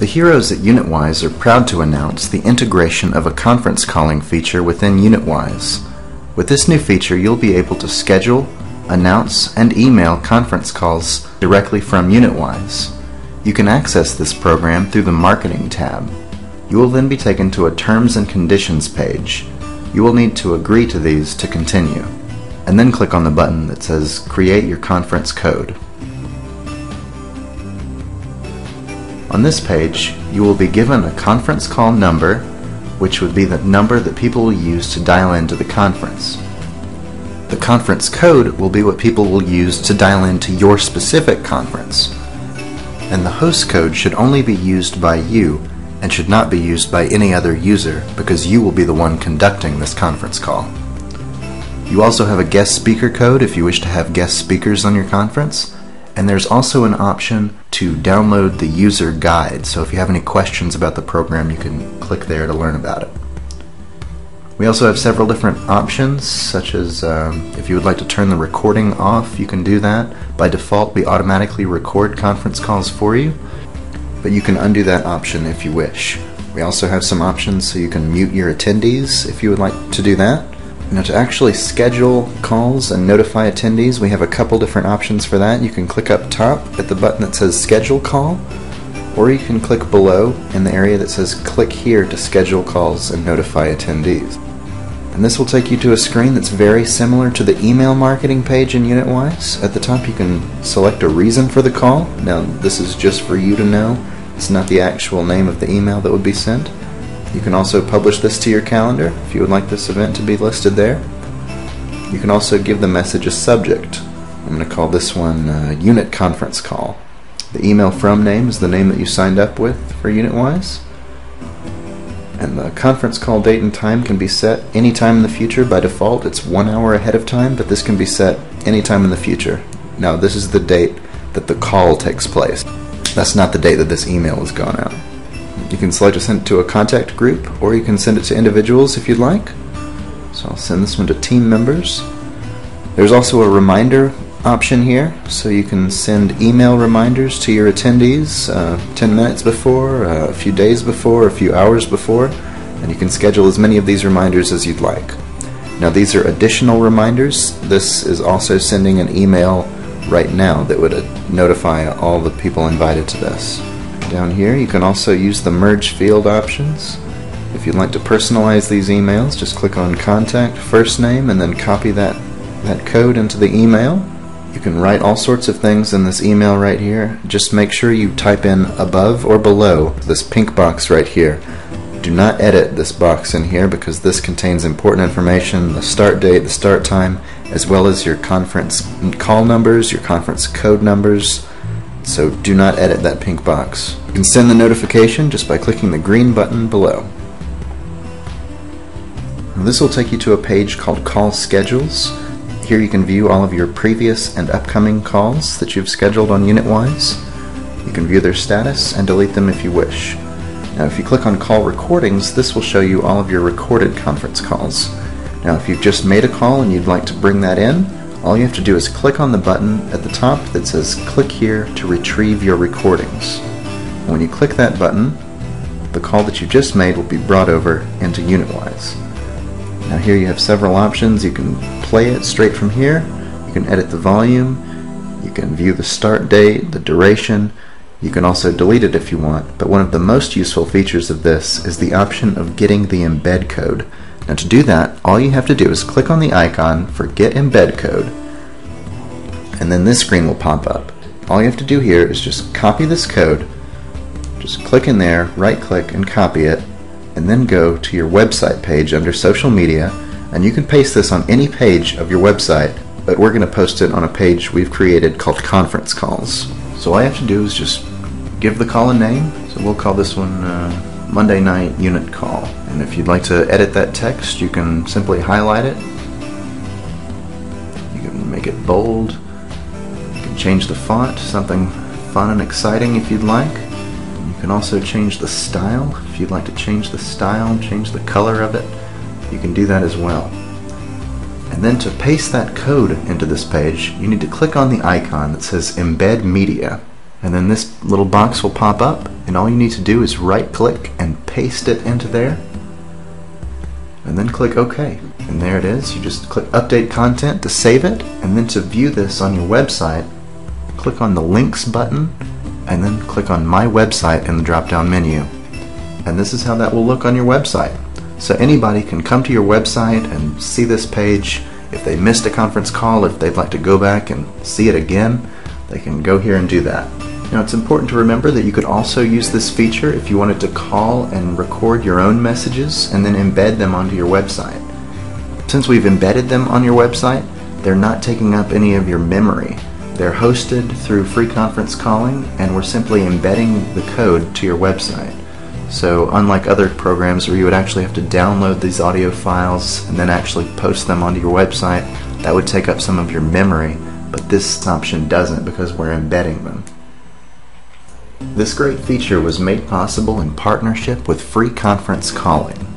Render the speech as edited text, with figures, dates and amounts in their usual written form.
The heroes at UnitWise are proud to announce the integration of a conference calling feature within UnitWise. With this new feature, you'll be able to schedule, announce, and email conference calls directly from UnitWise. You can access this program through the Marketing tab. You will then be taken to a Terms and Conditions page. You will need to agree to these to continue, and then click on the button that says Create your conference code. On this page, you will be given a conference call number, which would be the number that people will use to dial into the conference. The conference code will be what people will use to dial into your specific conference. And the host code should only be used by you and should not be used by any other user, because you will be the one conducting this conference call. You also have a guest speaker code if you wish to have guest speakers on your conference, and there's also an option to download the user guide, so if you have any questions about the program you can click there to learn about it. We also have several different options, such as if you would like to turn the recording off, you can do that. By default, we automatically record conference calls for you, but you can undo that option if you wish. We also have some options so you can mute your attendees if you would like to do that. Now, to actually schedule calls and notify attendees, we have a couple different options for that. You can click up top at the button that says Schedule Call, or you can click below in the area that says Click here to schedule calls and notify attendees. And this will take you to a screen that's very similar to the email marketing page in UnitWise. At the top you can select a reason for the call. Now this is just for you to know. It's not the actual name of the email that would be sent. You can also publish this to your calendar if you would like this event to be listed there. You can also give the message a subject. I'm going to call this one Unit Conference Call. The email from name is the name that you signed up with for UnitWise. And the conference call date and time can be set anytime in the future. By default, it's 1 hour ahead of time, but this can be set anytime in the future. Now, this is the date that the call takes place. That's not the date that this email has gone out. You can select to send it to a contact group, or you can send it to individuals if you'd like. So I'll send this one to team members. There's also a reminder option here, so you can send email reminders to your attendees 10 minutes before, a few days before, a few hours before, and you can schedule as many of these reminders as you'd like. Now, these are additional reminders. This is also sending an email right now that would notify all the people invited to this. Down here you can also use the merge field options. If you'd like to personalize these emails, just click on Contact, First Name, and then copy that code into the email. You can write all sorts of things in this email right here. Just make sure you type in above or below this pink box right here. Do not edit this box in here, because this contains important information, the start date, the start time, as well as your conference call numbers, your conference code numbers. So do not edit that pink box. You can send the notification just by clicking the green button below. Now, this will take you to a page called Call Schedules. Here you can view all of your previous and upcoming calls that you've scheduled on UnitWise. You can view their status and delete them if you wish. Now, if you click on Call Recordings, this will show you all of your recorded conference calls. Now, if you've just made a call and you'd like to bring that in, all you have to do is click on the button at the top that says Click here to retrieve your recordings. And when you click that button, the call that you just made will be brought over into UnitWise. Now, here you have several options. You can play it straight from here. You can edit the volume. You can view the start date, the duration. You can also delete it if you want. But one of the most useful features of this is the option of getting the embed code. Now, to do that, all you have to do is click on the icon for Get Embed Code, and then this screen will pop up. All you have to do here is just copy this code. Just click in there, right click, and copy it, and then go to your website page under Social Media, and you can paste this on any page of your website, but we're going to post it on a page we've created called Conference Calls. So all you have to do is just give the call a name. So we'll call this one Monday Night Unit Call. And if you'd like to edit that text, you can simply highlight it. You can make it bold. You can change the font, something fun and exciting if you'd like. You can also change the style. If you'd like to change the style, change the color of it, you can do that as well. And then to paste that code into this page, you need to click on the icon that says Embed Media. And then this little box will pop up, and all you need to do is right-click and paste it into there, and then click OK. And there it is. You just click Update Content to save it, and then to view this on your website, click on the Links button, and then click on My Website in the drop-down menu. And this is how that will look on your website. So anybody can come to your website and see this page. If they missed a conference call, if they'd like to go back and see it again, they can go here and do that. Now, it's important to remember that you could also use this feature if you wanted to call and record your own messages and then embed them onto your website. Since we've embedded them on your website, they're not taking up any of your memory. They're hosted through free conference calling, and we're simply embedding the code to your website. So unlike other programs where you would actually have to download these audio files and then actually post them onto your website, that would take up some of your memory, but this option doesn't because we're embedding them. This great feature was made possible in partnership with Free Conference Calling.